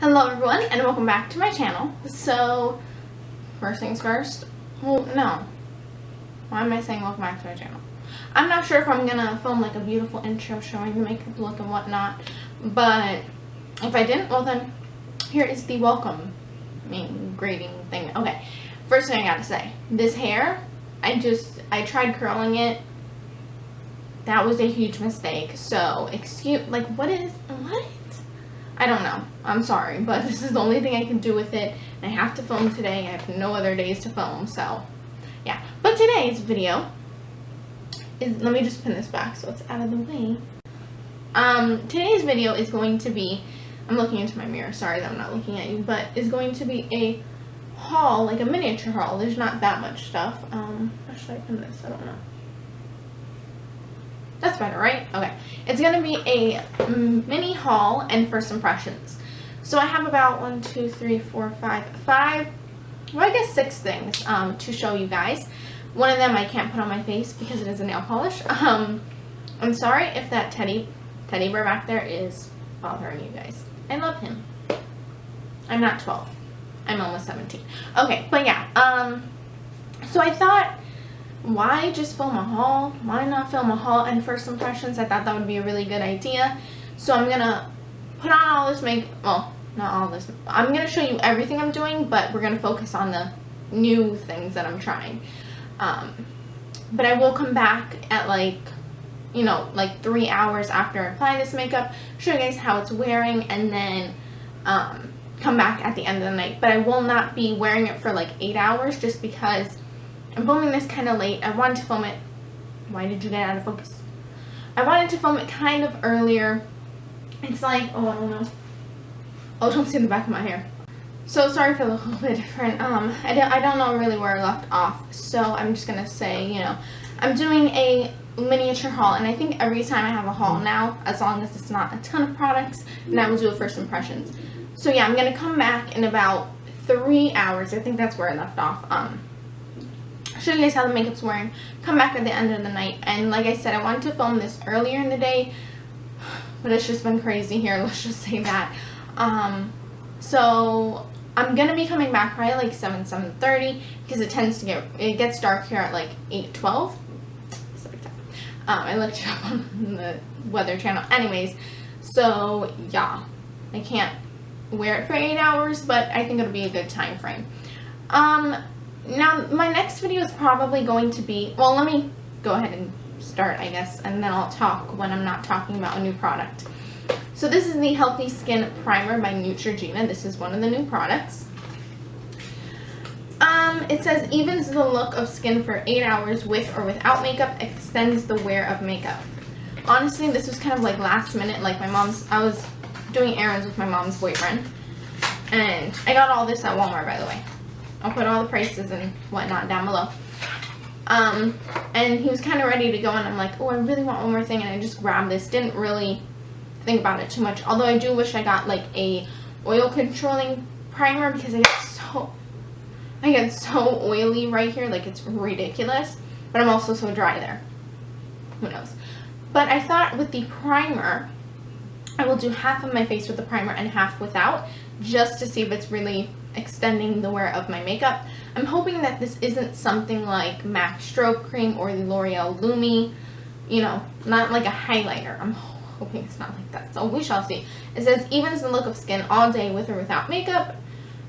Hello everyone and welcome back to my channel. So, first things first, well no, why am I saying welcome back to my channel? I'm not sure if I'm gonna film like a beautiful intro showing the makeup look and whatnot, but if I didn't, well then, here is the welcome, grading thing. Okay, first thing I gotta say, this hair, I tried curling it. That was a huge mistake, so what? I don't know. I'm sorry, but this is the only thing I can do with it. I have to film today. I have no other days to film, so yeah. But today's video is, let me just pin this back so it's out of the way. Today's video is going to be, I'm looking into my mirror, sorry that I'm not looking at you, but is going to be a haul, like a miniature haul. There's not that much stuff. How should I pin this? I don't know. That's better, right? Okay. It's going to be a mini haul and first impressions. So I have about 6 things to show you guys. One of them I can't put on my face because it is a nail polish. I'm sorry if that teddy bear back there is bothering you guys. I love him. I'm not 12. I'm almost 17. Okay, but yeah. So I thought, why just film a haul? Why not film a haul and first impressions? I thought that would be a really good idea. So I'm gonna put on all this well, not all this. I'm gonna show you everything I'm doing, but we're gonna focus on the new things that I'm trying. But I will come back at like 3 hours after I apply this makeup, show you guys how it's wearing, and then come back at the end of the night. But I will not be wearing it for like 8 hours just because I'm filming this kind of late. I wanted to film it. Why did you get out of focus? I wanted to film it kind of earlier. It's like, oh, I don't know. Oh, don't see the back of my hair. So sorry if it looks a little bit different. I don't know really where I left off. So I'm just gonna say, I'm doing a miniature haul, and I think every time I have a haul now, as long as it's not a ton of products, then I will do a first impressions. So yeah, I'm gonna come back in about 3 hours. I think that's where I left off. Show you guys how the makeup's wearing, come back at the end of the night, and like I said, I wanted to film this earlier in the day, but it's just been crazy here, let's just say that. So I'm gonna be coming back probably like 7:30 because it gets dark here at like 8:12. I looked it up on the weather channel. Anyways, so yeah, I can't wear it for 8 hours, but I think it'll be a good time frame. Now, my next video is probably going to be, well, let me go ahead and start, I guess, and then I'll talk when I'm not talking about a new product. So this is the Healthy Skin Primer by Neutrogena. This is one of the new products. It says, evens the look of skin for 8 hours with or without makeup, extends the wear of makeup. Honestly, this was kind of like last minute, like I was doing errands with my mom's boyfriend, and I got all this at Walmart, by the way. I'll put all the prices and whatnot down below. And he was kind of ready to go, and I'm like, oh, I really want one more thing, and I just grabbed this. Didn't really think about it too much, although I do wish I got like a oil controlling primer because I get so oily right here, like it's ridiculous, but I'm also so dry there. Who knows? But I thought with the primer, I will do half of my face with the primer and half without, just to see if it's really extending the wear of my makeup. I'm hoping that this isn't something like MAC Stroke Cream or the L'Oreal Lumi, not like a highlighter. I'm hoping it's not like that, so we shall see. It says, evens the look of skin all day with or without makeup,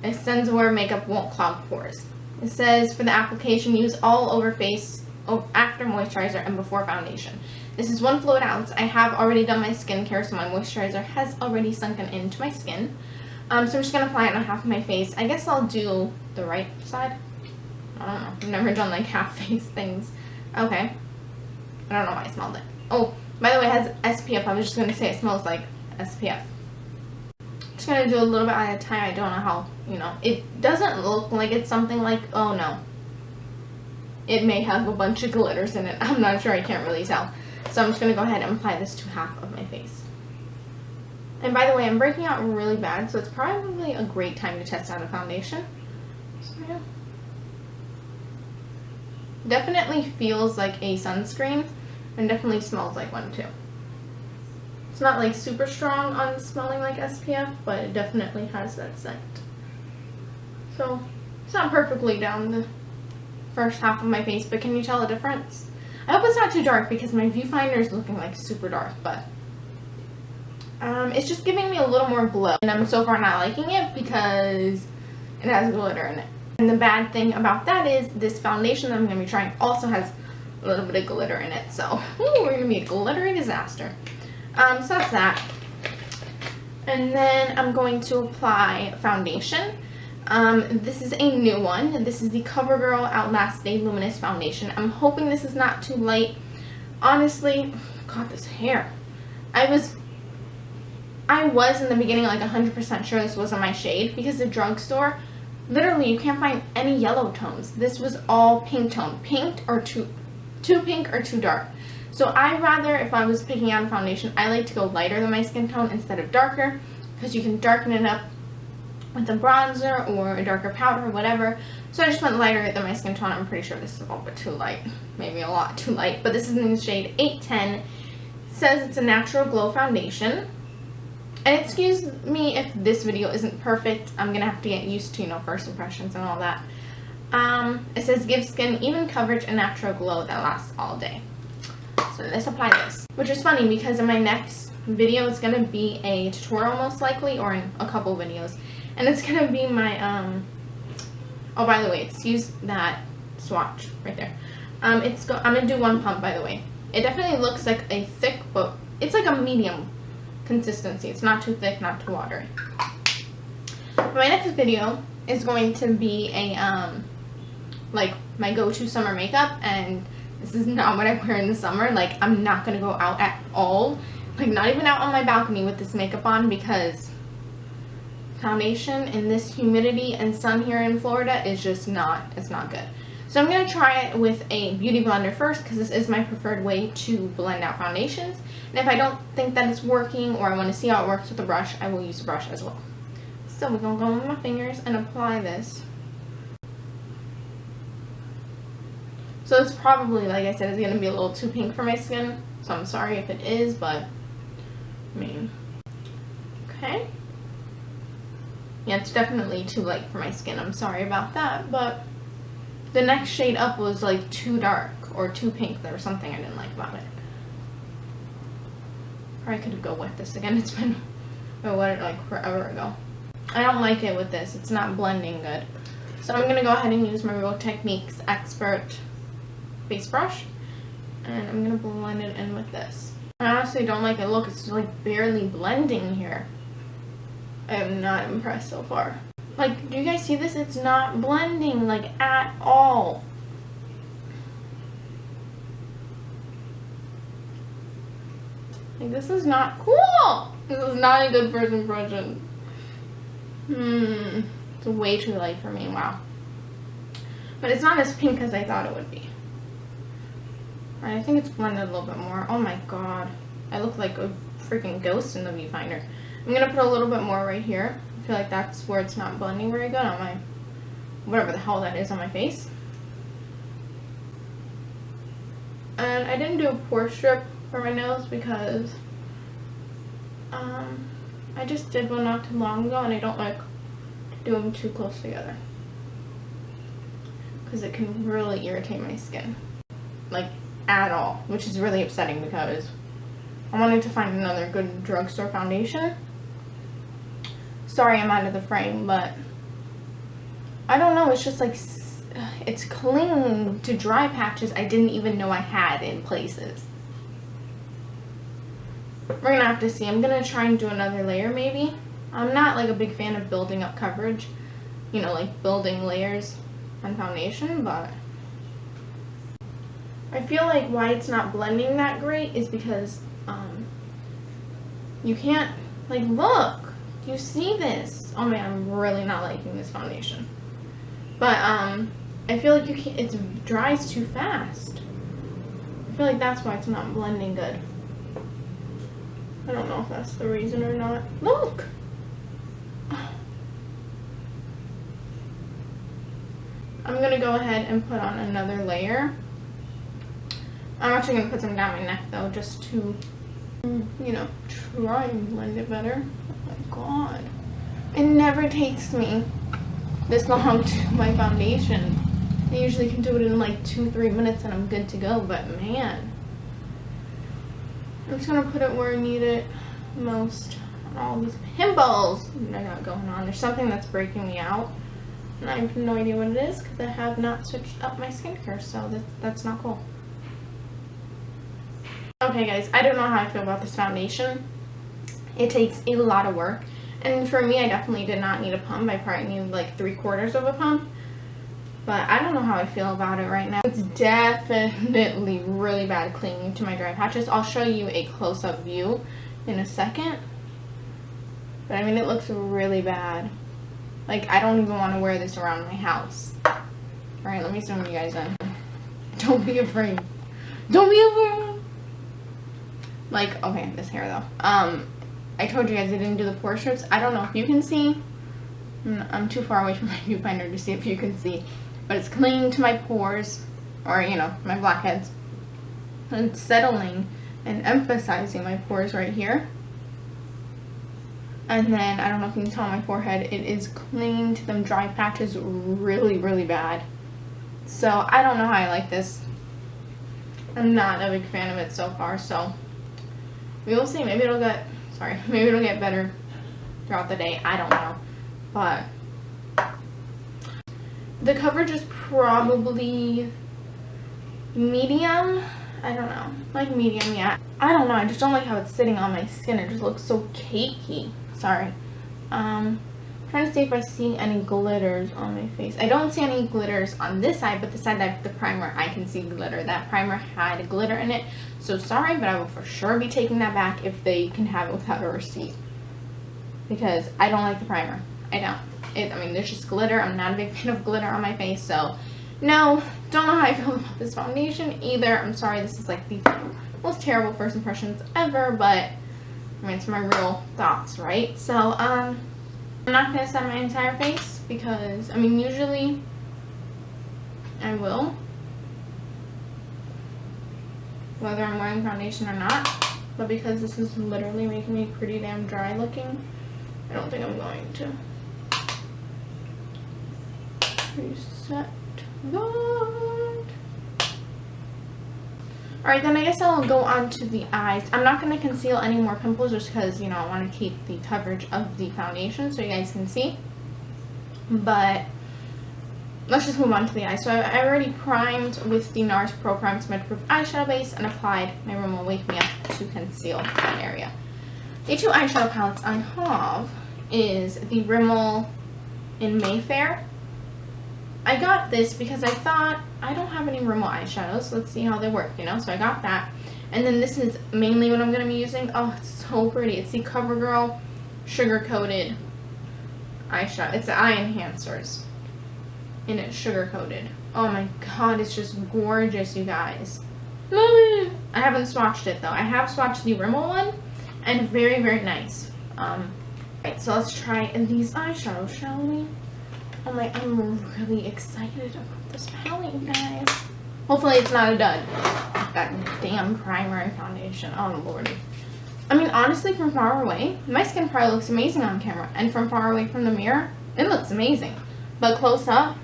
extends the wear of makeup, won't clog pores. It says, for the application, use all over face after moisturizer and before foundation. This is 1 fluid ounce. I have already done my skincare, so my moisturizer has already sunken into my skin. So I'm just going to apply it on half of my face. I guess I'll do the right side. I don't know. I've never done like half face things. Okay. I don't know why I smelled it. Oh, by the way, it has SPF. I was just going to say it smells like SPF. Just going to do a little bit at a time. I don't know how, It doesn't look like it's something like, oh no. It may have a bunch of glitters in it. I'm not sure. I can't really tell. So I'm just going to go ahead and apply this to half of my face. And by the way, I'm breaking out really bad, so it's probably a great time to test out a foundation. So yeah. Definitely feels like a sunscreen, and definitely smells like one too. It's not like super strong on smelling like SPF, but it definitely has that scent. So it's not perfectly down the first half of my face, but can you tell the difference? I hope it's not too dark because my viewfinder is looking like super dark, but it's just giving me a little more glow. And I'm so far not liking it because it has glitter in it. And the bad thing about that is this foundation that I'm going to be trying also has a little bit of glitter in it. So we're going to be a glittery disaster. So that's that. And then I'm going to apply foundation. This is a new one. This is the Covergirl Outlast Stay Luminous Foundation. I'm hoping this is not too light. Honestly, God, this hair. I was in the beginning like 100% sure this wasn't my shade because the drugstore, literally you can't find any yellow tones. This was all pink tone. Pink or too pink or too dark. So I'd rather, if I was picking out a foundation, I like to go lighter than my skin tone instead of darker because you can darken it up with a bronzer or a darker powder or whatever. So I just went lighter than my skin tone. I'm pretty sure this is a little bit too light. Maybe a lot too light. But this is in the shade 810. It says it's a natural glow foundation. And excuse me if this video isn't perfect. I'm going to have to get used to, first impressions and all that. It says give skin even coverage and natural glow that lasts all day. So let's apply this. Which is funny because in my next video it's going to be a tutorial most likely, or in a couple videos. And it's going to be my, oh, by the way, excuse that swatch right there. I'm going to do one pump, by the way. It definitely looks like a thick, but it's like a medium consistency. It's not too thick, not too watery. My next video is going to be a, like, my go-to summer makeup, and this is not what I wear in the summer. Like, I'm not going to go out at all. Like, not even out on my balcony with this makeup on because foundation in this humidity and sun here in Florida is just not, it's not good. So I'm going to try it with a beauty blender first because this is my preferred way to blend out foundations. And if I don't think that it's working or I want to see how it works with a brush, I will use a brush as well. So we're going to go with my fingers and apply this. So it's probably, like I said, it's going to be a little too pink for my skin. So I'm sorry if it is, but I mean, okay. Yeah, it's definitely too light for my skin. I'm sorry about that, but the next shade up was like too dark or too pink. There was something I didn't like about it. Or I could go with this again. It's been, like forever ago. I don't like it with this. It's not blending good. So I'm going to go ahead and use my Real Techniques Expert face brush. And I'm going to blend it in with this. I honestly don't like it. Look, it's like barely blending here. I am not impressed so far. Like, do you guys see this? It's not blending, like, at all. Like, this is not cool. This is not a good first impression. It's way too light for me. Wow. But it's not as pink as I thought it would be. Alright, I think it's blended a little bit more. Oh my god. I look like a freaking ghost in the viewfinder. I'm going to put a little bit more right here. I feel like that's where it's not blending very good on my, whatever the hell that is on my face. And I didn't do a pore strip for my nose because I just did one not too long ago and I don't like to do them too close together because it can really irritate my skin, like at all, which is really upsetting because I wanted to find another good drugstore foundation. Sorry I'm out of the frame, but I don't know, it's just like, it's clinging to dry patches I didn't even know I had in places. We're gonna have to see. I'm gonna try and do another layer maybe. I'm not like a big fan of building up coverage, like building layers on foundation, but I feel like why it's not blending that great is because you can't, like, look. Do you see this? Oh man, I'm really not liking this foundation. But I feel like it dries too fast. I feel like that's why it's not blending good. I don't know if that's the reason or not. Look! I'm gonna go ahead and put on another layer. I'm actually gonna put some down my neck though, just to you know, try and blend it better. Oh my god. It never takes me this long to do my foundation. I usually can do it in like 2-3 minutes and I'm good to go, but man. I'm just gonna put it where I need it most. All these pimples I got going on. There's something that's breaking me out. And I have no idea what it is because I have not switched up my skincare, so that's not cool. Okay guys, I don't know how I feel about this foundation. It takes a lot of work. And for me, I definitely did not need a pump. I probably needed like 3/4 of a pump. But I don't know how I feel about it right now. It's definitely really bad clinging to my dry patches. I'll show you a close-up view in a second. But I mean, it looks really bad. Like, I don't even want to wear this around my house. Alright, let me zoom you guys in. Don't be afraid. Don't be afraid. Like, okay, this hair though. I told you guys I didn't do the pore strips. I don't know if you can see. I'm too far away from my viewfinder to see if you can see. But it's clinging to my pores, or, you know, my blackheads. And it's settling and emphasizing my pores right here. And then, I don't know if you can tell on my forehead, it is clinging to them dry patches really, really bad. So, I don't know how I like this. I'm not a big fan of it so far, so we will see. Maybe it'll get better throughout the day. I don't know. But the coverage is probably medium. I don't know. Like medium, yeah. I don't know. I just don't like how it's sitting on my skin. It just looks so cakey. Sorry. Trying to see if I see any glitters on my face. I don't see any glitters on this side, but the side that I have the primer, I can see glitter. That primer had glitter in it. So sorry, but I will for sure be taking that back if they can have it without a receipt. Because I don't like the primer. I don't. I mean, there's just glitter. I'm not a big fan of glitter on my face, so no, don't know how I feel about this foundation either. I'm sorry, this is like the most terrible first impressions ever, but I mean, it's my real thoughts, right? So, I'm not gonna set my entire face because, I mean, usually I will, whether I'm wearing foundation or not, but because this is literally making me pretty damn dry looking, I don't think I'm going to. Reset that. Alright, then I guess I'll go on to the eyes. I'm not going to conceal any more pimples just because, you know, I want to keep the coverage of the foundation so you guys can see. But let's just move on to the eyes. So I already primed with the Nars Pro Prime Smudge Proof Eyeshadow Base and applied my Rimmel Wake Me Up to conceal that area. The two eyeshadow palettes I have is the Rimmel in Mayfair. I got this because I thought I don't have any Rimmel eyeshadows, so let's see how they work, you know? So I got that. And then this is mainly what I'm going to be using. Oh, it's so pretty. It's the Covergirl Sugar Coated eyeshadow. It's the eye enhancers. And it's sugar coated. Oh my god, it's just gorgeous, you guys. Love it. I haven't swatched it though. I have swatched the Rimmel one, and very, very nice. Right, so let's try these eyeshadows, shall we? I'm really excited about this palette, you guys. Hopefully it's not a dud. That damn primer and foundation. Oh lordy. I mean, honestly, from far away, my skin probably looks amazing on camera. And from far away from the mirror, it looks amazing. But close up,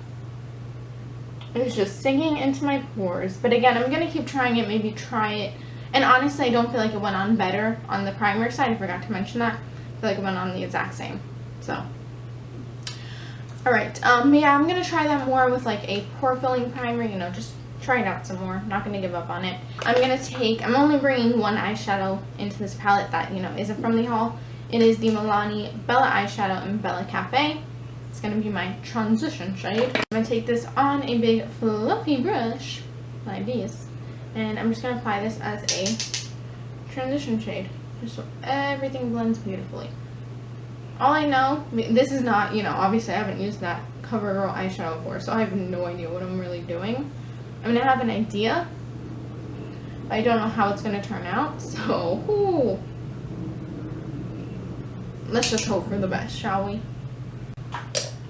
it's just sinking into my pores. But again, I'm going to keep trying it, maybe try it. And honestly, I don't feel like it went on better on the primer side. I forgot to mention that. I feel like it went on the exact same. So, alright. Yeah, I'm going to try that more with like a pore filling primer. You know, just try it out some more. Not going to give up on it. I'm only bringing one eyeshadow into this palette that, you know, isn't from the haul. It is the Milani Bella eyeshadow in Bella Cafe. It's going to be my transition shade. I'm going to take this on a big fluffy brush like this. And I'm just going to apply this as a transition shade. Just so everything blends beautifully. All I know, this is not, you know, obviously I haven't used that CoverGirl eyeshadow before, so I have no idea what I'm really doing. I mean, I have an idea, but I don't know how it's going to turn out, so ooh. Let's just hope for the best, shall we?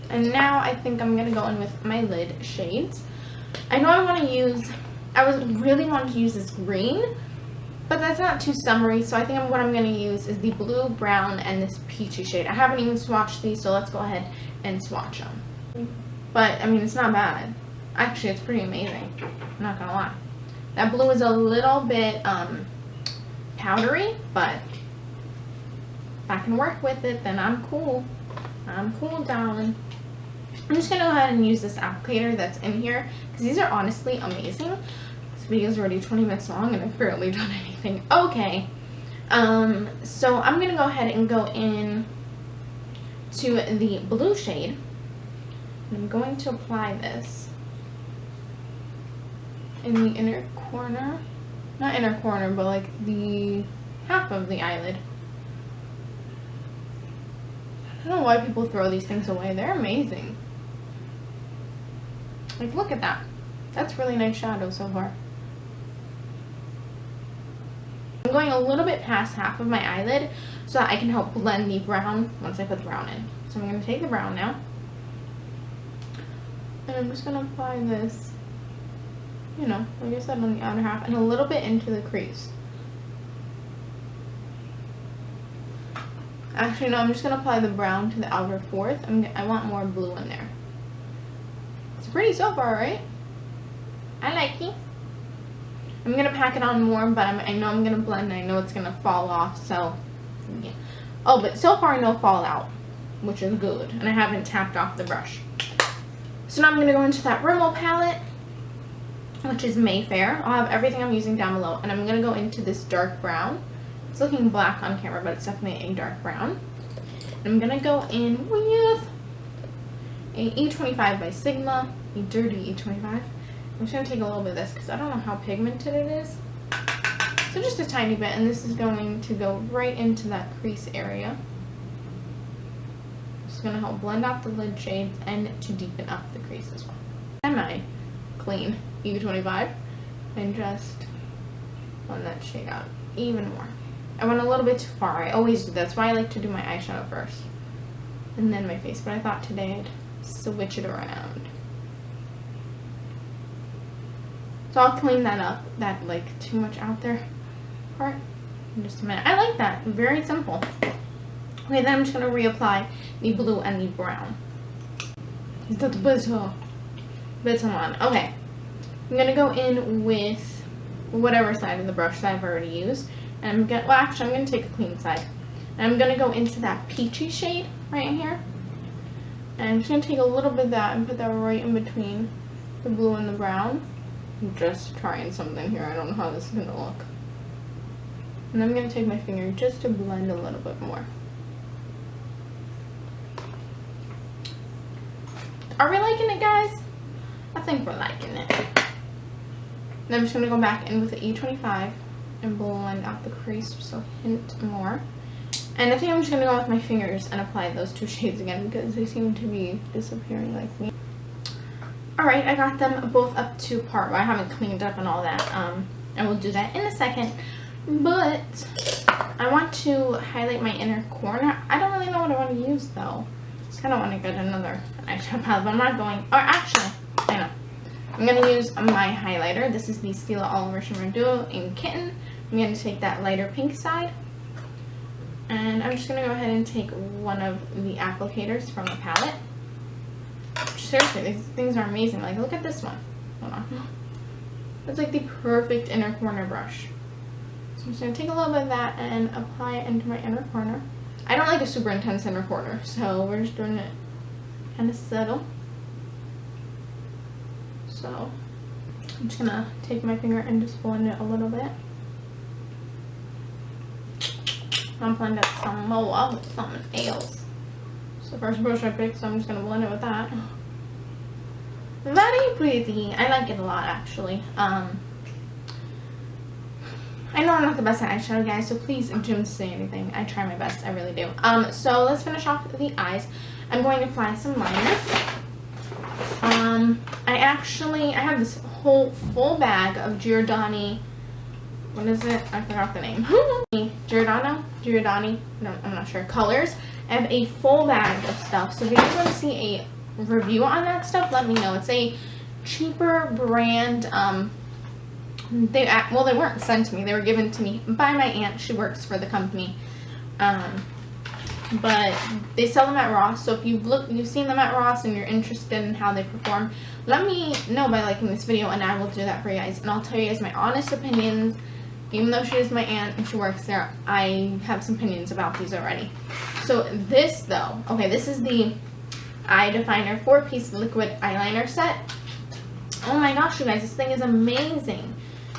And now I think I'm going to go in with my lid shades. I know I really wanted to use this green, But that's not too summery, so I think what I'm going to use is the blue, brown, and this peachy shade. I haven't even swatched these, so let's go ahead and swatch them. But, I mean, it's not bad. Actually, it's pretty amazing. I'm not going to lie. That blue is a little bit powdery, but if I can work with it, then I'm cool. I'm cool, darling. I'm just going to go ahead and use this applicator that's in here, because these are honestly amazing. This video is already 20 minutes long, and I've barely done anything. Okay. So I'm going to go ahead and go in to the blue shade. I'm going to apply this in the inner corner. Not inner corner, but like the half of the eyelid. I don't know why people throw these things away. They're amazing. Like, look at that. That's really nice shadow so far. I'm going a little bit past half of my eyelid so that I can help blend the brown once I put the brown in. So I'm going to take the brown now. And I'm just going to apply this, you know, like I said, on the outer half and a little bit into the crease. Actually, no, I'm just going to apply the brown to the outer fourth. I want more blue in there. It's pretty so far, right? I like it. I'm going to pack it on more, but I know I'm going to blend and I know it's going to fall off, so yeah. Oh, but so far no fallout, which is good. And I haven't tapped off the brush. So now I'm going to go into that Rimmel palette, which is Mayfair. I'll have everything I'm using down below. And I'm going to go into this dark brown. It's looking black on camera, but it's definitely a dark brown. And I'm going to go in with a E25 by Sigma, a dirty E25. I'm just going to take a little bit of this because I don't know how pigmented it is. So just a tiny bit, and this is going to go right into that crease area. It's going to help blend out the lid shades and to deepen up the crease as well. Semi-clean E25, and just blend that shade out even more. I went a little bit too far. I always do. That's why I like to do my eyeshadow first and then my face. But I thought today I'd switch it around. So I'll clean that up, that like too much out there part, in just a minute. I like that. Very simple. Okay, then I'm just going to reapply the blue and the brown. Is that better? Better one. Okay. I'm going to go in with whatever side of the brush that I've already used. And I'm going to, well, actually, I'm going to take a clean side. And I'm going to go into that peachy shade right here. And I'm just going to take a little bit of that and put that right in between the blue and the brown. I'm just trying something here. I don't know how this is going to look. And I'm going to take my finger just to blend a little bit more. Are we liking it, guys? I think we're liking it. Then I'm just going to go back in with the E25 and blend out the crease just a hint more. And I think I'm just going to go with my fingers and apply those two shades again because they seem to be disappearing like me. Alright, I got them both up to par. I haven't cleaned up and all that. I will do that in a second. But I want to highlight my inner corner. I don't really know what I want to use though. Just kind of want to get another eyeshadow palette, but I'm not going. Or actually, I know. I'm going to use my highlighter. This is the Stila Oliver Shimmer Duo in Kitten. I'm going to take that lighter pink side. And I'm just going to go ahead and take one of the applicators from the palette. Seriously, these things are amazing. Like, look at this one. Hold on. It's like the perfect inner corner brush. So I'm just going to take a little bit of that and apply it into my inner corner. I don't like a super intense inner corner, so we're just doing it kind of subtle. So I'm just going to take my finger and just blend it a little bit. I'll blend it some more with something else. It's the first brush I picked, so I'm just going to blend it with that. Very pretty. I like it a lot, actually. I know I'm not the best at eyeshadow, guys, so please don't say anything. I try my best. I really do. So let's finish off the eyes. I'm going to apply some liner. I have this whole full bag of Giordano. What is it? I forgot the name. Giordano? No, I'm not sure. Colors. I have a full bag of stuff. So if you guys want to see a review on that stuff, let me know. It's a cheaper brand They weren't sent to me. They were given to me by my aunt. She works for the company. But they sell them at Ross. So if you've seen them at Ross and you're interested in how they perform, let me know by liking this video, and I will do that for you guys. And I'll tell you guys my honest opinions. Even though she is my aunt and she works there, I have some opinions about these already. So this though, okay, this is the Eye Definer 4-piece liquid eyeliner set. Oh my gosh, you guys, this thing is amazing.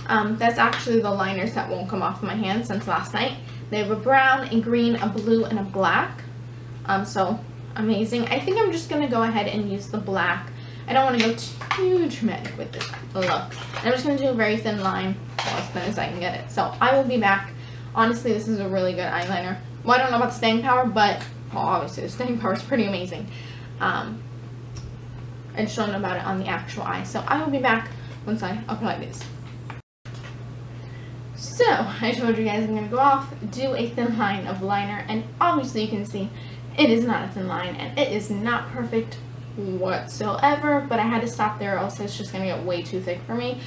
That's actually the liners that won't come off my hand since last night. They have a brown, a green, a blue, and a black. So amazing. I think I'm just going to go ahead and use the black. I don't want to go too dramatic with this look. I'm just going to do a very thin line, as thin as I can get it. So I will be back. Honestly, this is a really good eyeliner. Well, I don't know about the staying power, but well, obviously the staying power is pretty amazing. And shown about it on the actual eye. So I will be back once I apply this. So I told you guys I'm going to go off, do a thin line of liner, and obviously you can see it is not a thin line and it is not perfect whatsoever, but I had to stop there or else it's just going to get way too thick for me.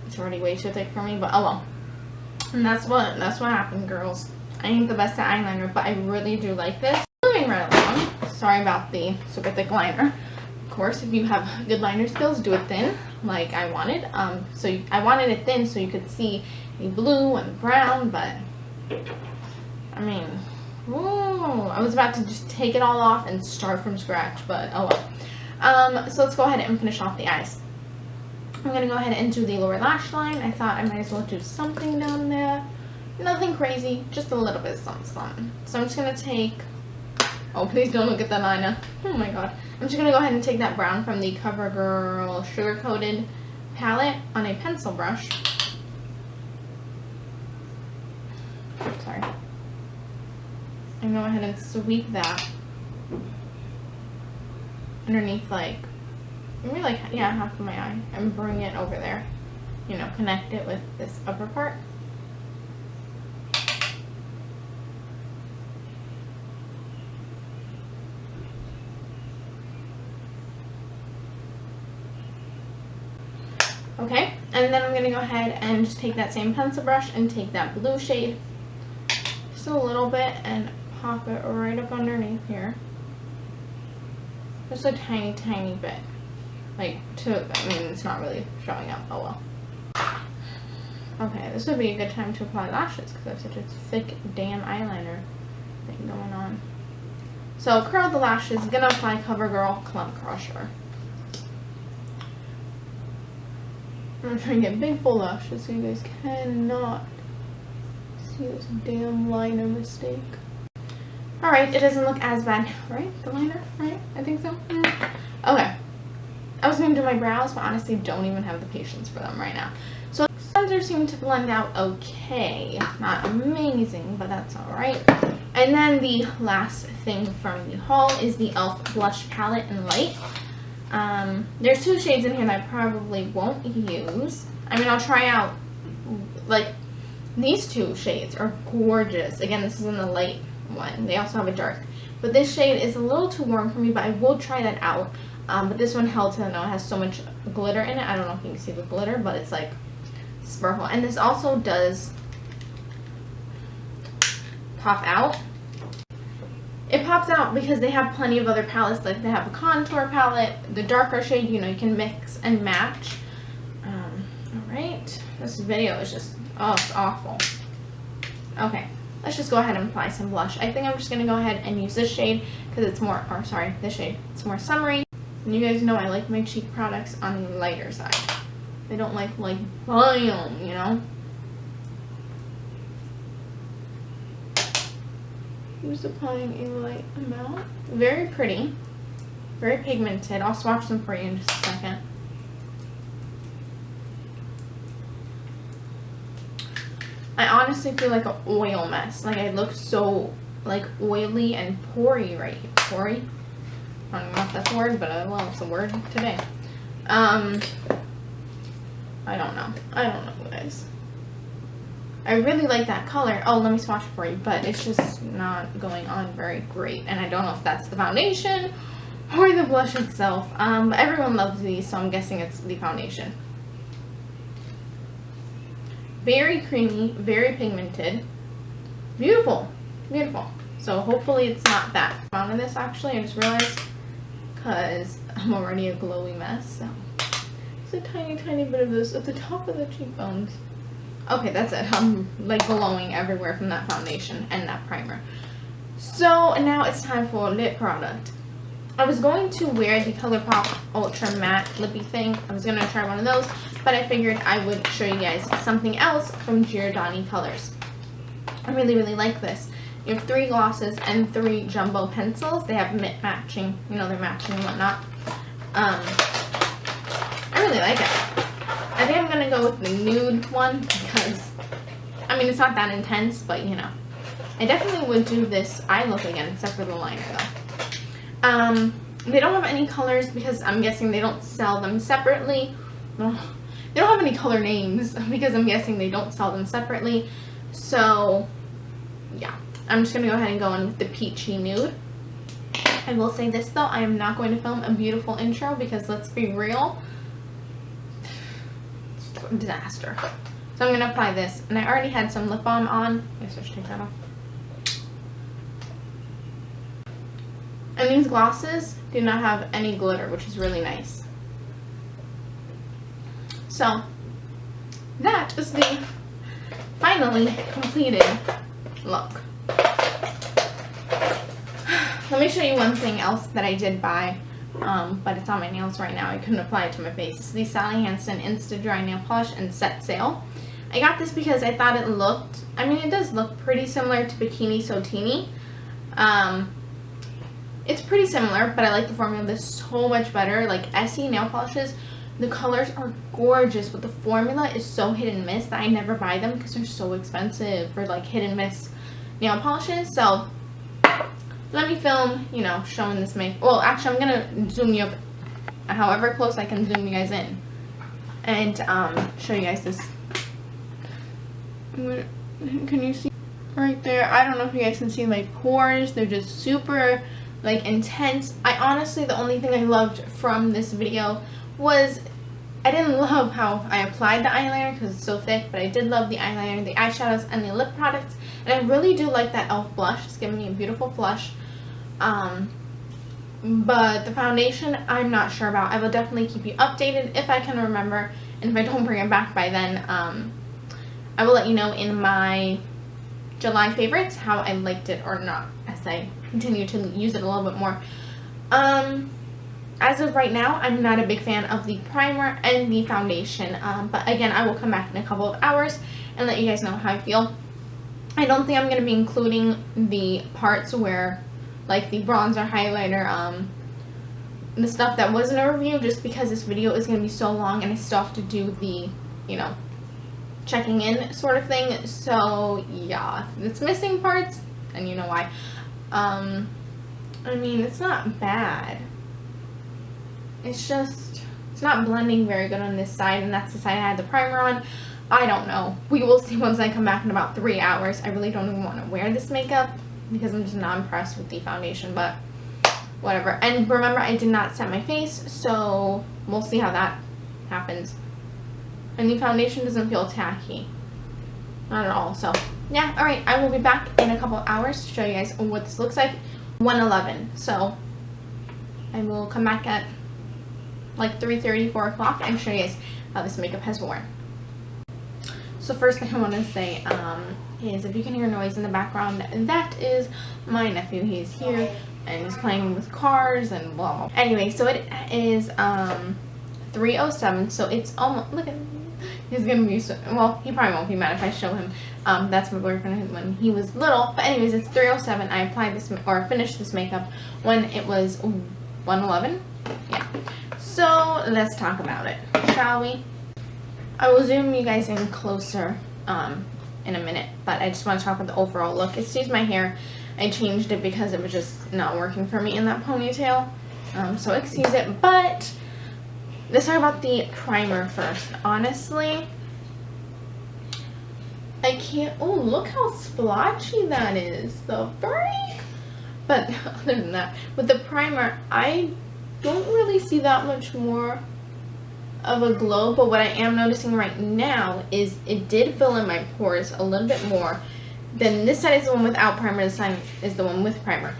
It's already way too thick for me, but oh well. And that's what happened, girls. I ain't the best at eyeliner, but I really do like this. Moving right along. Sorry about the super thick liner. Of course, if you have good liner skills, do it thin, like I wanted. I wanted it thin so you could see the blue and brown, but I mean, whoa, I was about to just take it all off and start from scratch, but oh well. So let's go ahead and finish off the eyes. I'm gonna go ahead and do the lower lash line. I thought I might as well do something down there. Nothing crazy, just a little bit something. So I'm just gonna take, oh please don't look at the liner. Oh my god. I'm just gonna go ahead and take that brown from the Covergirl Sugar Coated palette on a pencil brush. Sorry. And go ahead and sweep that underneath, like, maybe like, yeah, half of my eye, and bring it over there. You know, connect it with this upper part. Okay, and then I'm going to go ahead and just take that same pencil brush and take that blue shade, just a little bit, and pop it right up underneath here. Just a tiny, tiny bit. I mean, it's not really showing up, oh well. Okay, this would be a good time to apply lashes because I have such a thick, damn eyeliner thing going on. So, curl the lashes, gonna apply Covergirl Clump Crusher. I'm gonna try and get big full lashes so you guys cannot see this damn liner mistake. Alright, it doesn't look as bad, right? The liner, right? I think so. Okay. I was gonna do my brows, but honestly don't even have the patience for them right now. So cleanser seemed to blend out okay. Not amazing, but that's alright. And then the last thing from the haul is the E.L.F. blush palette in light. There's two shades in here that I probably won't use. I mean, I'll try out, like, these two shades are gorgeous. Again, this is in the light one. They also have a dark. But this shade is a little too warm for me, but I will try that out. But this one held to the nose. It has so much glitter in it. I don't know if you can see the glitter, but it's like sparkle. And this also does pop out. It pops out because they have plenty of other palettes. Like they have a contour palette, the darker shade, you know, you can mix and match. Alright, this video is just, oh, it's awful. Okay, let's just go ahead and apply some blush. I think I'm just going to go ahead and use this shade because it's more, or sorry, this shade, it's more summery. And you guys know I like my cheek products on the lighter side. They don't like volume, you know? Just applying a light amount. Very pretty. Very pigmented. I'll swatch them for you in just a second. I honestly feel like an oil mess. Like I look so like oily and pory right here. Pory? I don't know if that's a word, but well, it's a word today. I don't know. I don't know, guys. I really like that color. Oh, let me swatch it for you, but it's just not going on very great. And I don't know if that's the foundation or the blush itself. But everyone loves these, so I'm guessing it's the foundation. Very creamy, very pigmented. Beautiful. Beautiful. So hopefully it's not that. I found in this actually, I just realized, because I'm already a glowy mess. So it's a tiny, tiny bit of this at the top of the cheekbones. Okay, that's it. I'm like glowing everywhere from that foundation and that primer. So now it's time for lip product. I was going to wear the ColourPop Ultra Matte Lippy thing. I was going to try one of those, but I figured I would show you guys something else from Giordano Colors. I really, really like this. You have 3 glosses and 3 jumbo pencils. They have matching, you know, they're matching and whatnot. I really like it. I think I'm going to go with the nude one because, I mean, it's not that intense, but, you know. I definitely would do this eye look again, except for the liner, though. They don't have any colors because I'm guessing they don't sell them separately. Well, they don't have any color names because I'm guessing they don't sell them separately. So, yeah. I'm just going to go ahead and go in with the peachy nude. I will say this, though. I am not going to film a beautiful intro because, let's be real, it's a disaster. So I'm going to apply this. And I already had some lip balm on. I guess I should take that off. And these glosses do not have any glitter, which is really nice. So, that is the finally completed look. Let me show you one thing else that I did buy, but it's on my nails right now. I couldn't apply it to my face. It's the Sally Hansen Insta Dry Nail Polish in Set Sail. I got this because I thought it looked, I mean, it does look pretty similar to Bikini Sotini. It's pretty similar, but I like the formula of this so much better. Like Essie nail polishes, the colors are gorgeous, but the formula is so hit and miss that I never buy them because they're so expensive for like hit and miss nail polishes. So let me film, you know, showing this well, actually, I'm gonna zoom you up however close I can zoom you guys in and show you guys this. Can you see right there? I don't know if you guys can see my pores. They're just super like intense. I honestly, the only thing I loved from this video was I didn't love how I applied the eyeliner because it's so thick, but I did love the eyeliner, the eyeshadows, and the lip products. And I really do like that E.L.F blush. It's giving me a beautiful flush. But the foundation, I'm not sure about. I will definitely keep you updated if I can remember. And if I don't bring it back by then, I will let you know in my July favorites how I liked it or not as I continue to use it a little bit more. As of right now, I'm not a big fan of the primer and the foundation, but again, I will come back in a couple of hours and let you guys know how I feel. I don't think I'm going to be including the parts where, like the bronzer, highlighter, the stuff that wasn't a review, just because this video is going to be so long and I still have to do the, you know, checking in sort of thing. So yeah, if it's missing parts, and you know why. I mean, it's not bad. It's just, it's not blending very good on this side, and that's the side I had the primer on. I don't know. We will see once I come back in about 3 hours. I really don't even want to wear this makeup because I'm just not impressed with the foundation, but whatever. And remember, I did not set my face, so we'll see how that happens. And the foundation doesn't feel tacky. Not at all. So, yeah. Alright, I will be back in a couple hours to show you guys what this looks like. 1:11. So, I will come back at like 3:30, 4 o'clock and show you guys how this makeup has worn. So first thing I want to say is if you can hear noise in the background, that is my nephew. He's here and he's playing with cars and blah. Anyway, so it is 3:07, so it's almost, look at, he's gonna be so, well, he probably won't be mad if I show him. That's my boyfriend when he was little. But anyways, it's 3:07. I applied this or finished this makeup when it was 1:11. Yeah. So let's talk about it, shall we? I will zoom you guys in closer in a minute, but I just want to talk about the overall look. Excuse my hair. I changed it because it was just not working for me in that ponytail. So excuse it, but let's talk about the primer first. Honestly, I can't, oh, look how splotchy that is, the freak. But other than that, with the primer, I don't really see that much more of a glow, but what I am noticing right now is it did fill in my pores a little bit more. Then this side is the one without primer, this side is the one with primer.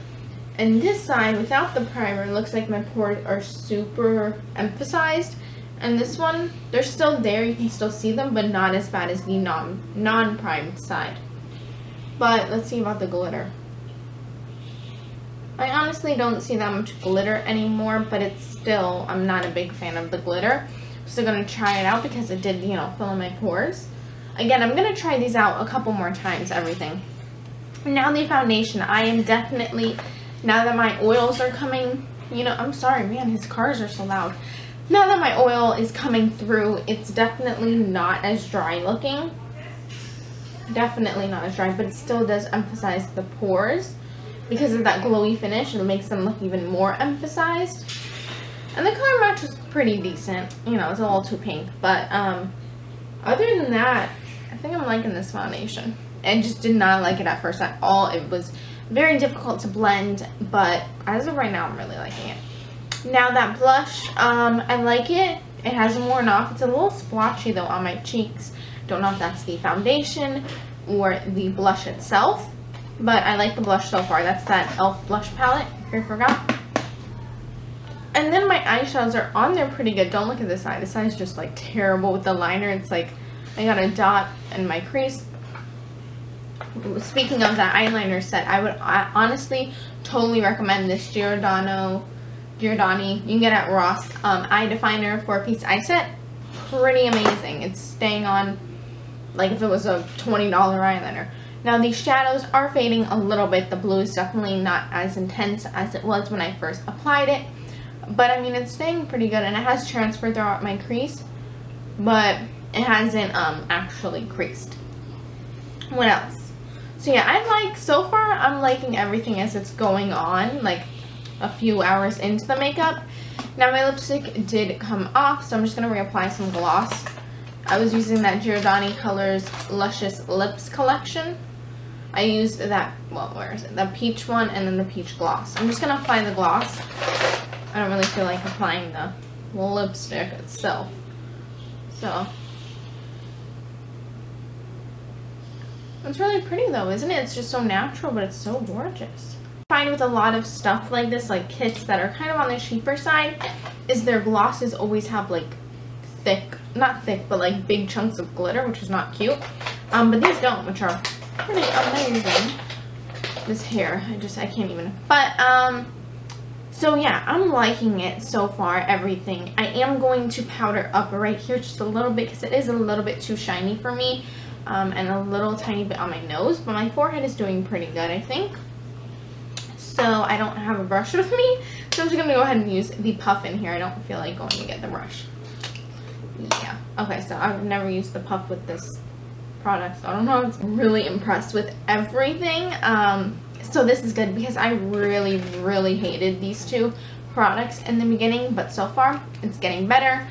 And this side without the primer looks like my pores are super emphasized. And this one, they're still there, you can still see them, but not as bad as the non-primed side. But let's see about the glitter. I honestly don't see that much glitter anymore, but it's still, I'm not a big fan of the glitter. I'm still going to try it out because it did, you know, fill in my pores. Again, I'm going to try these out a couple more times, everything. Now the foundation, I am definitely, now that my oils are coming, you know, I'm sorry, man, his cars are so loud. Now that my oil is coming through, it's definitely not as dry looking. Definitely not as dry, but it still does emphasize the pores. Because of that glowy finish, it makes them look even more emphasized. And the color match was pretty decent. You know, it's a little too pink. But other than that, I think I'm liking this foundation. I just did not like it at first at all. It was very difficult to blend, but as of right now, I'm really liking it. Now that blush, I like it. It hasn't worn off. It's a little splotchy though on my cheeks. Don't know if that's the foundation or the blush itself, but I like the blush so far. That's that E.L.F. blush palette, if you forgot. And then my eyeshadows are on there pretty good. Don't look at this side. This side is just like terrible with the liner. It's like I got a dot in my crease. Speaking of that eyeliner set, I honestly totally recommend this Giordano. You can get at Ross eye definer 4-piece eye set. Pretty amazing. It's staying on like if it was a $20 eyeliner. Now these shadows are fading a little bit. The blue is definitely not as intense as it was when I first applied it, but I mean it's staying pretty good, and it has transferred throughout my crease, but it hasn't actually creased. What else? So yeah, so far I'm liking everything as it's going on, like a few hours into the makeup. Now my lipstick did come off, so I'm just going to reapply some gloss. I was using that Giordano Colors Luscious Lips collection. I used that, well, where is it? The peach one and then the peach gloss. I'm just going to apply the gloss. I don't really feel like applying the lipstick itself. So, it's really pretty though, isn't it? It's just so natural, but it's so gorgeous. Find with a lot of stuff like this, like kits that are kind of on the cheaper side, is their glosses always have like not thick, but like big chunks of glitter, which is not cute. But these don't, which are pretty amazing. This hair, I can't even. But so yeah, I'm liking it so far, everything. I am going to powder up right here just a little bit because it is a little bit too shiny for me, and a little tiny bit on my nose, but my forehead is doing pretty good, I think. So I don't have a brush with me, so I'm just going to go ahead and use the puff in here. I don't feel like going to get the brush. Yeah. Okay, so I've never used the puff with this product, so I don't know. I'm really impressed with everything. So this is good because I really, really hated these two products in the beginning, but so far it's getting better.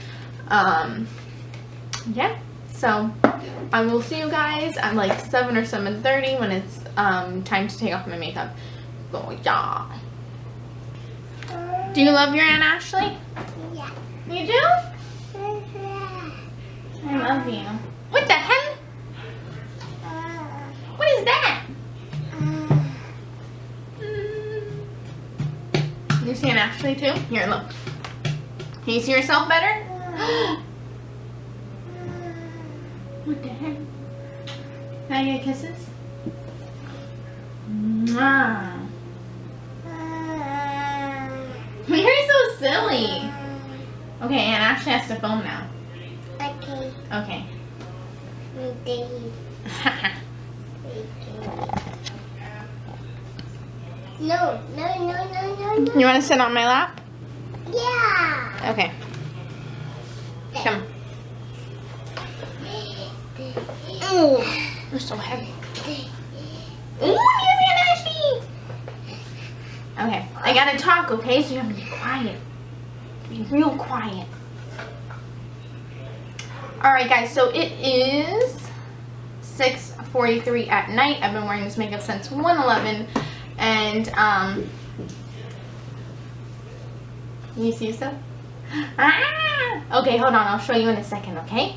Yeah. So I will see you guys at like 7 or 7:30 when it's time to take off my makeup. So yeah. Do you love your Aunt Ashley? Yeah. You do? I love you. What the hell? What is that? You see Aunt Ashley too? Here, look. Can you see yourself better? What the heck? Can I get kisses? Mwah. You're so silly. Okay, Aunt Ashley has to film now. Okay. Okay. No. You want to sit on my lap? Yeah. Okay. Come. You're so heavy. Ooh, here's Aunt Ashley. Okay, I gotta talk, okay? So you have to be quiet. Be real quiet. Alright guys, so it is 6:43 at night. I've been wearing this makeup since 1:11, and can you see yourself? Okay, hold on. I'll show you in a second, okay?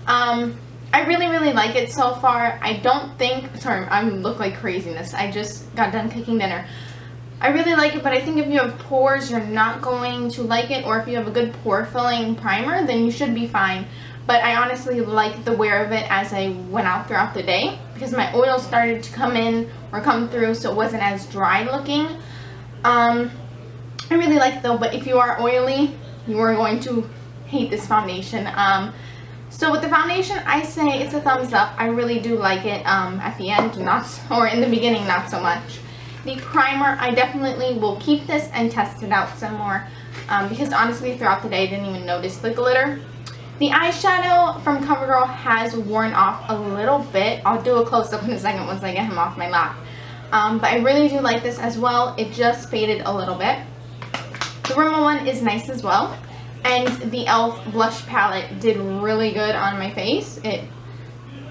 I really like it so far. I don't think... Sorry, I look like craziness. I just got done cooking dinner. I really like it, but I think if you have pores, you're not going to like it. Or if you have a good pore filling primer, then you should be fine. But I honestly like the wear of it as I went out throughout the day, because my oil started to come in or come through, so it wasn't as dry looking. I really like it though, but if you are oily, you are going to hate this foundation. So with the foundation, I say it's a thumbs up. I really do like it. At the end, or in the beginning, not so much. The primer, I definitely will keep this and test it out some more, because honestly throughout the day I didn't even notice the glitter. The eyeshadow from Covergirl has worn off a little bit. I'll do a close-up in a second once I get him off my lap. But I really do like this as well. It just faded a little bit. The Rimmel one is nice as well. And the E.L.F. blush palette did really good on my face. It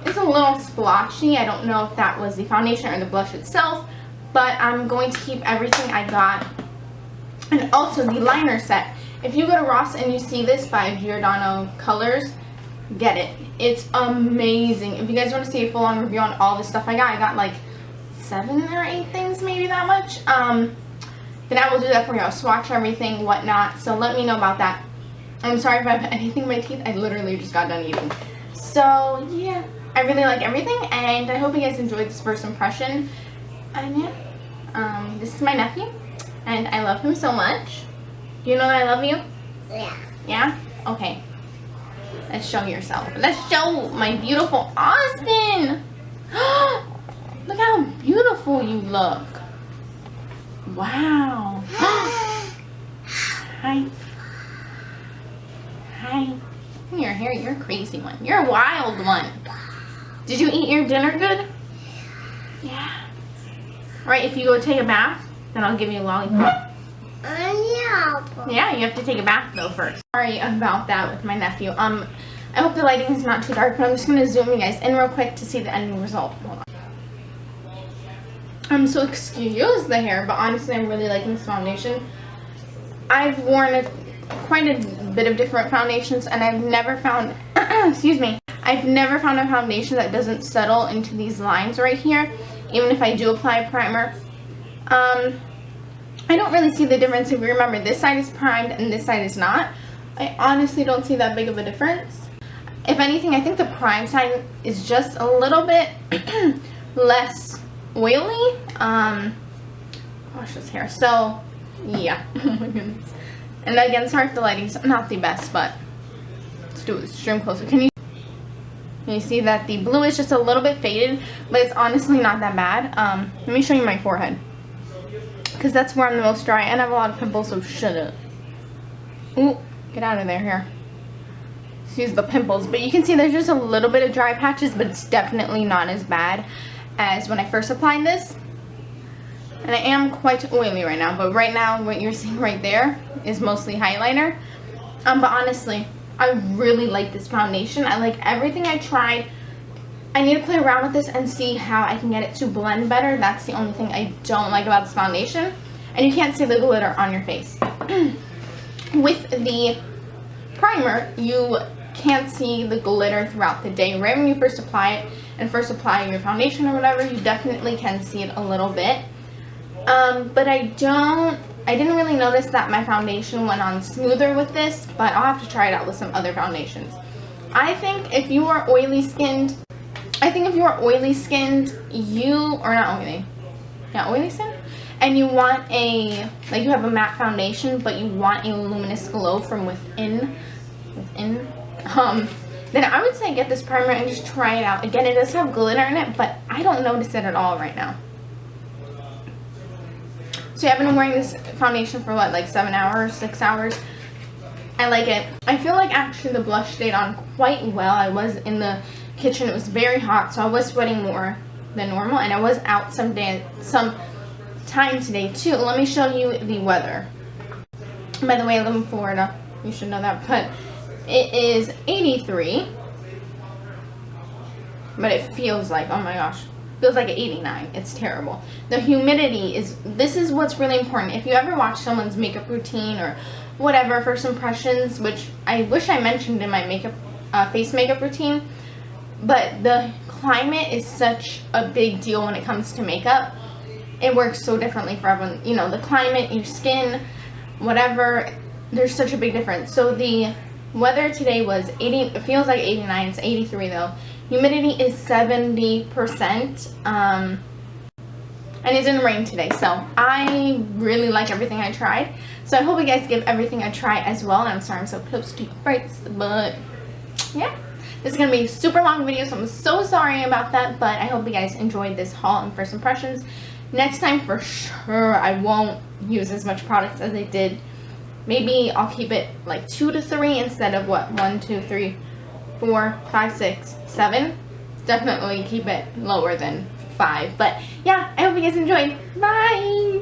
is a little splotchy. I don't know if that was the foundation or the blush itself. But I'm going to keep everything I got. And also the liner set. If you go to Ross and you see this by Giordano Colors, get it. It's amazing. If you guys want to see a full-on review on all the stuff I got like 7 or 8 things, maybe that much. Then I will do that for you. I'll swatch everything, whatnot. So let me know about that. I'm sorry if I have anything in my teeth. I literally just got done eating. So yeah, I really like everything, and I hope you guys enjoyed this first impression. And yeah, this is my nephew, and I love him so much. Do you know that I love you? Yeah. Yeah? Okay. Let's show yourself. Let's show my beautiful Austin. Look how beautiful you look. Wow. Hi. Hi. Your hair, you're a crazy one. You're a wild one. Did you eat your dinner good? Yeah. Alright, if you go take a bath, then I'll give you a lollipop. Yeah, you have to take a bath though first. Sorry about that with my nephew. I hope the lighting is not too dark, but I'm just going to zoom you guys in real quick to see the ending result. Hold on. So excuse the hair, but honestly I'm really liking this foundation. I've worn quite a bit of different foundations, and I've never found, excuse me, I've never found a foundation that doesn't settle into these lines right here, even if I do apply a primer. I don't really see the difference. If you remember, this side is primed and this side is not. I honestly don't see that big of a difference. If anything, I think the prime side is just a little bit less oily. Wash this hair. So, yeah. Oh my goodness. And again, sorry if the lighting's not the best, but let's do it extreme closer. Can you see that the blue is just a little bit faded, but it's honestly not that bad. Let me show you my forehead, because that's where I'm the most dry, and I have a lot of pimples, so shut up. Ooh, get out of there here. Excuse the pimples, but you can see there's just a little bit of dry patches, but it's definitely not as bad as when I first applied this. And I am quite oily right now, but right now what you're seeing right there is mostly eyeliner. But honestly, I really like this foundation. I like everything I tried. I need to play around with this and see how I can get it to blend better. That's the only thing I don't like about this foundation. And you can't see the glitter on your face. With the primer, you can't see the glitter throughout the day. Right when you first apply it and first apply your foundation or whatever, you definitely can see it a little bit. But I didn't really notice that my foundation went on smoother with this, but I'll have to try it out with some other foundations. I think if you are oily skinned, oily skin, and you want you have a matte foundation, but you want a luminous glow from within, then I would say get this primer and just try it out. Again, it does have glitter in it, but I don't notice it at all right now. So yeah, I've been wearing this foundation for what, like 7 hours, 6 hours. I like it. I feel like actually the blush stayed on quite well. I was in the kitchen, it was very hot, so I was sweating more than normal, and I was out some time today too. Let me show you the weather. By the way, I live in Florida, you should know that, but it is 83, but it feels like, oh my gosh, feels like an 89. It's terrible. The humidity this is what's really important. If you ever watch someone's makeup routine or whatever, first impressions, which I wish I mentioned in my face makeup routine, but the climate is such a big deal when it comes to makeup. It works so differently for everyone. You know, the climate, your skin, whatever, there's such a big difference. So the weather today was 80, it feels like 89, it's 83 though. Humidity is 70%, and it's in the rain today. So I really like everything I tried. So I hope you guys give everything a try as well. And I'm sorry I'm so close to your face, but yeah. This is going to be a super long video, so I'm so sorry about that. But I hope you guys enjoyed this haul and first impressions. Next time, for sure, I won't use as much products as I did. Maybe I'll keep it like 2 to 3 instead of what? 1, 2, 3, 4, 5, 6, 7. Definitely keep it lower than 5. But yeah, I hope you guys enjoyed. Bye!